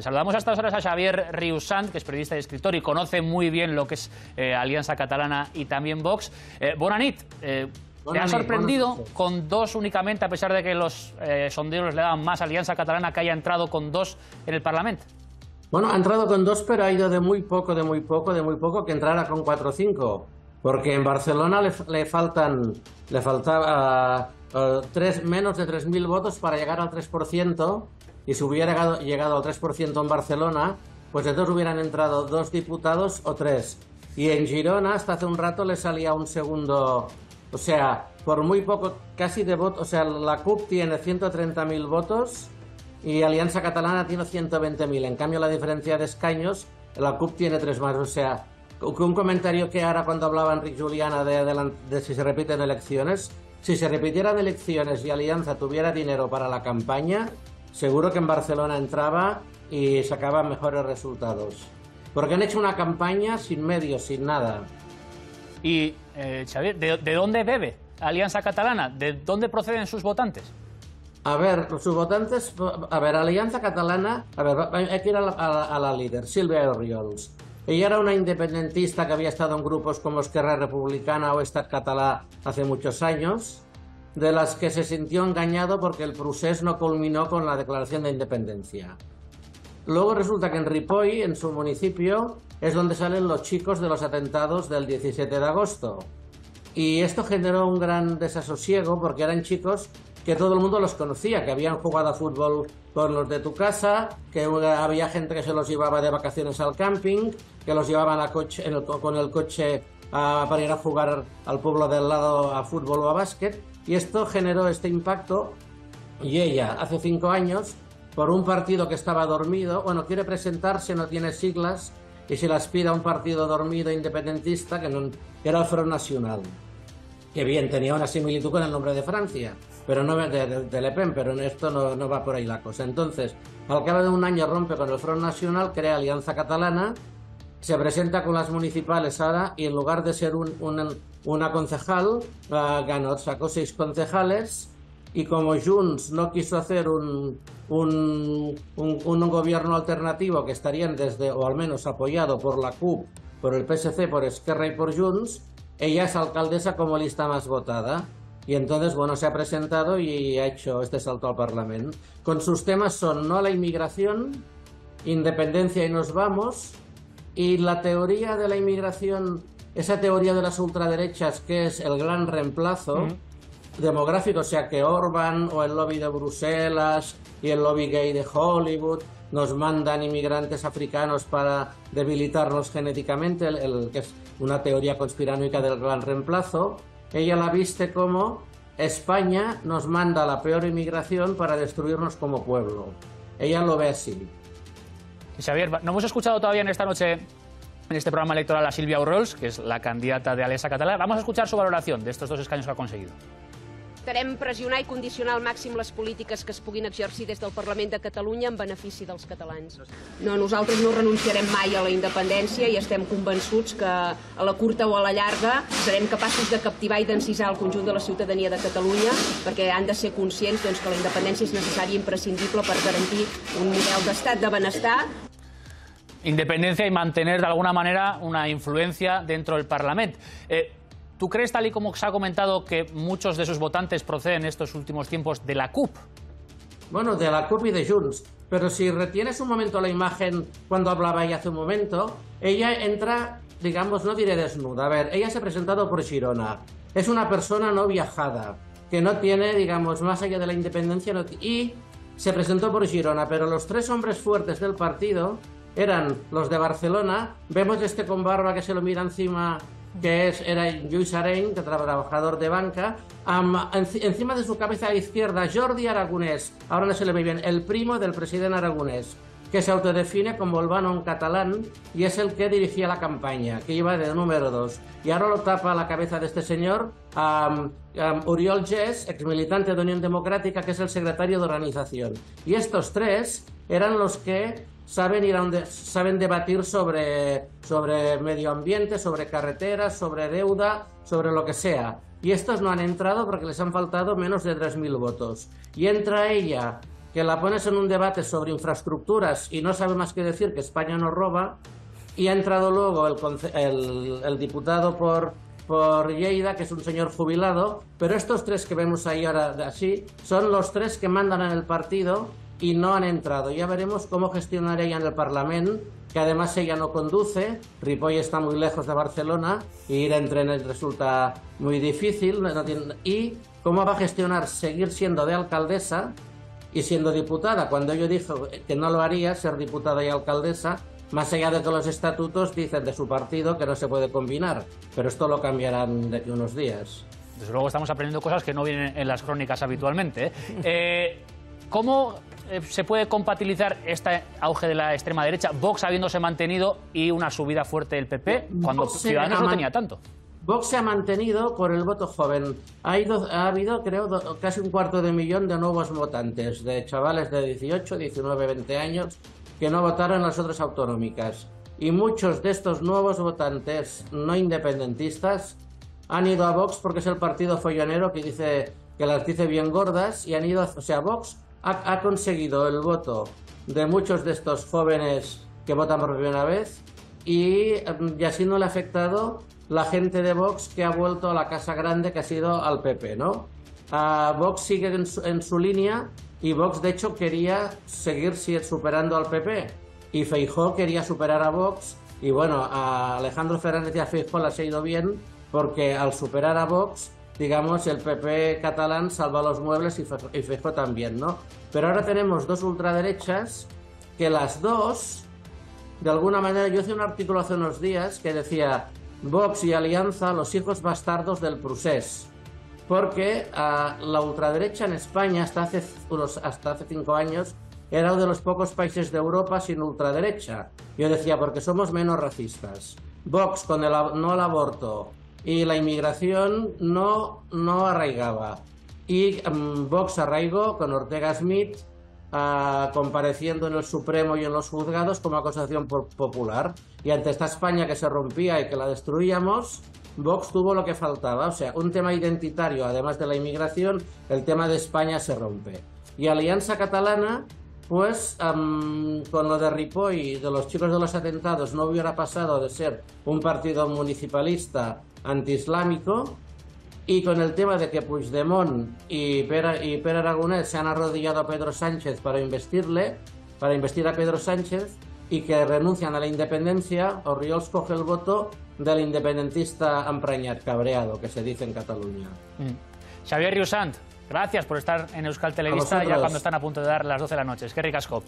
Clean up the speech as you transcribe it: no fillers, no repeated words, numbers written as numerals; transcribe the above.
Saludamos a estas horas a Xavier Riusant, que es periodista y escritor y conoce muy bien lo que es Alianza Catalana y también Vox. Bona nit. ¿Te ha sorprendido con dos únicamente, a pesar de que los sondeos le daban más a Alianza Catalana, que haya entrado con dos en el Parlamento? Bueno, ha entrado con dos, pero ha ido de muy poco, que entrara con 4 o 5. Porque en Barcelona le faltaba menos de 3.000 votos para llegar al 3%. Y si hubiera llegado al 3% en Barcelona, pues entonces hubieran entrado 2 diputados o 3. Y en Girona, hasta hace un rato, le salía un segundo. O sea, por muy poco, casi de votos. O sea, la CUP tiene 130.000 votos y Alianza Catalana tiene 120.000. En cambio, la diferencia de escaños, la CUP tiene 3 más. O sea, un comentario que ahora cuando hablaba Enric Juliana de si se repiten elecciones, si se repitieran elecciones y Alianza tuviera dinero para la campaña, seguro que en Barcelona entraba y sacaba mejores resultados. Porque han hecho una campaña sin medios, sin nada. Y, Xavier, ¿de dónde bebe Alianza Catalana? ¿De dónde proceden sus votantes? A ver, sus votantes... A ver, Alianza Catalana... A ver, hay que ir a la líder, Sílvia Orriols. Ella era una independentista que había estado en grupos como Esquerra Republicana o Estat Català hace muchos años, de las que se sintió engañado porque el procés no culminó con la declaración de independencia. Luego resulta que en Ripoll, en su municipio, es donde salen los chicos de los atentados del 17 de agosto. Y esto generó un gran desasosiego porque eran chicos que todo el mundo los conocía, que habían jugado a fútbol con los de tu casa, que había gente que se los llevaba de vacaciones al camping, que los llevaban con el coche para ir a jugar al pueblo del lado a fútbol o a básquet. Y esto generó este impacto y ella, hace 5 años, por un partido que estaba dormido, bueno, quiere presentarse, no tiene siglas, y se las pide a un partido dormido independentista que era el Front Nacional. Que bien, tenía una similitud con el nombre de Francia, pero no de Le Pen, pero en esto no va por ahí la cosa. Entonces, al cabo de un año rompe con el Front Nacional, crea Alianza Catalana, se presenta con las municipales ahora y en lugar de ser una concejal, sacó 6 concejales y como Junts no quiso hacer un gobierno alternativo que estarían o al menos apoyado por la CUP, por el PSC, por Esquerra y por Junts, ella es alcaldesa como lista más votada. Y entonces, bueno, se ha presentado y ha hecho este salto al Parlamento. Con sus temas son no a la inmigración, independencia y nos vamos, y la teoría de la inmigración, esa teoría de las ultraderechas que es el gran reemplazo demográfico, o sea que Orbán o el lobby de Bruselas y el lobby gay de Hollywood nos mandan inmigrantes africanos para debilitarnos genéticamente, que es una teoría conspiranoica del gran reemplazo. Ella la viste como España nos manda la peor inmigración para destruirnos como pueblo. Ella lo ve así. Xavier, no hemos escuchado todavía en esta noche, en este programa electoral, a Sílvia Orriols, que es la candidata de Alianza Catalana. Vamos a escuchar su valoración de estos 2 escaños que ha conseguido. Intentarem pressionar i condicionar al màxim les polítiques que es puguin exercir des del Parlament de Catalunya en benefici dels catalans. No, nosaltres no renunciarem mai a la independència i estem convençuts que a la curta o a la llarga serem capaços de captivar i d'encisar el conjunt de la ciutadania de Catalunya perquè han de ser conscients que la independència és necessària i imprescindible per garantir un model d'estat de benestar. Independencia y mantener de alguna manera una influencia dentro del Parlamento. ¿Tú crees, tal y como se ha comentado, que muchos de sus votantes proceden en estos últimos tiempos de la CUP? Bueno, de la CUP y de Junts. Pero si retienes un momento la imagen cuando hablaba ella hace un momento, ella entra, digamos, no diré desnuda. A ver, ella se ha presentado por Girona. Es una persona no viajada, que no tiene, digamos, más allá de la independencia, y se presentó por Girona. Pero los 3 hombres fuertes del partido eran los de Barcelona. Vemos este con barba que se lo mira encima, que era Lluís Areny, trabajador de banca, encima de su cabeza izquierda Jordi Aragonès, ahora no se le ve bien, el primo del presidente Aragonès, que se autodefine como el Bannon catalán y es el que dirigía la campaña, que iba de número 2. Y ahora lo tapa la cabeza de este señor Oriol Gess, exmilitante de Unión Democrática, que es el secretario de organización. Y estos 3 eran los que saben debatir sobre medio ambiente, sobre carreteras, sobre deuda, sobre lo que sea. Y estos no han entrado porque les han faltado menos de 3.000 votos. Y entra ella que la pones en un debate sobre infraestructuras y no sabe más que decir que España no roba, y ha entrado luego el diputado por Lleida, que es un señor jubilado, pero estos tres que vemos ahí ahora así son los tres que mandan en el partido y no han entrado. Ya veremos cómo gestionará ella en el Parlamento, que además ella no conduce. Ripoll está muy lejos de Barcelona y ir en tren resulta muy difícil. Y cómo va a gestionar seguir siendo de alcaldesa y siendo diputada, cuando ella dijo que no lo haría, ser diputada y alcaldesa, más allá de que los estatutos dicen de su partido que no se puede combinar, pero esto lo cambiarán de aquí unos días. Desde luego estamos aprendiendo cosas que no vienen en las crónicas habitualmente, ¿Cómo se puede compatibilizar este auge de la extrema derecha, Vox habiéndose mantenido y una subida fuerte del PP, cuando Ciudadanos no tenía tanto? Vox se ha mantenido por el voto joven. Ha habido, creo, casi 250.000 de nuevos votantes, de chavales de 18, 19, 20 años, que no votaron en las otras autonómicas. Y muchos de estos nuevos votantes no independentistas han ido a Vox porque es el partido follonero que las dice bien gordas, y han ido, o sea, Vox ha conseguido el voto de muchos de estos jóvenes que votan por primera vez, y así no le ha afectado la gente de Vox que ha vuelto a la casa grande, que ha sido al PP, ¿no? Vox sigue en su línea, y Vox de hecho quería seguir superando al PP, y Feijóo quería superar a Vox, y bueno, a Alejandro Fernández y a Feijóo les ha ido bien, porque al superar a Vox, digamos, el PP catalán salva los muebles y Feijóo también, ¿no? Pero ahora tenemos dos ultraderechas que las dos, de alguna manera, yo hice un artículo hace unos días que decía Vox y Alianza, los hijos bastardos del procés, porque la ultraderecha en España hasta hace 5 años era uno de los pocos países de Europa sin ultraderecha. Yo decía, porque somos menos racistas. Vox con el no al aborto y la inmigración no arraigaba, y Vox arraigó con Ortega Smith compareciendo en el Supremo y en los juzgados como acusación popular, y ante esta España que se rompía y que la destruíamos, Vox tuvo lo que faltaba, o sea, un tema identitario, además de la inmigración, el tema de España se rompe. Y Alianza Catalana, pues con lo de Ripoll y de los chicos de los atentados, no hubiera pasado de ser un partido municipalista antiislámico, y con el tema de que Puigdemont y Pere Aragonès se han arrodillado a Pedro Sánchez para investir a Pedro Sánchez, y que renuncian a la independencia, Orriols coge el voto del independentista emprenyat, cabreado, que se dice en Cataluña. Xavier Riusant, gracias por estar en Euskal Telebista ya cuando están a punto de dar las 12 de la noche. Es que ricasco.